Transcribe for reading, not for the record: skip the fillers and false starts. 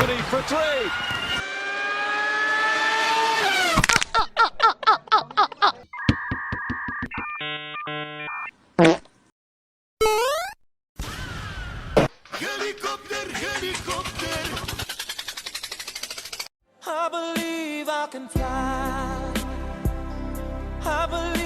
opportunity for three. Helicopter, helicopter. I believe I can fly. I believe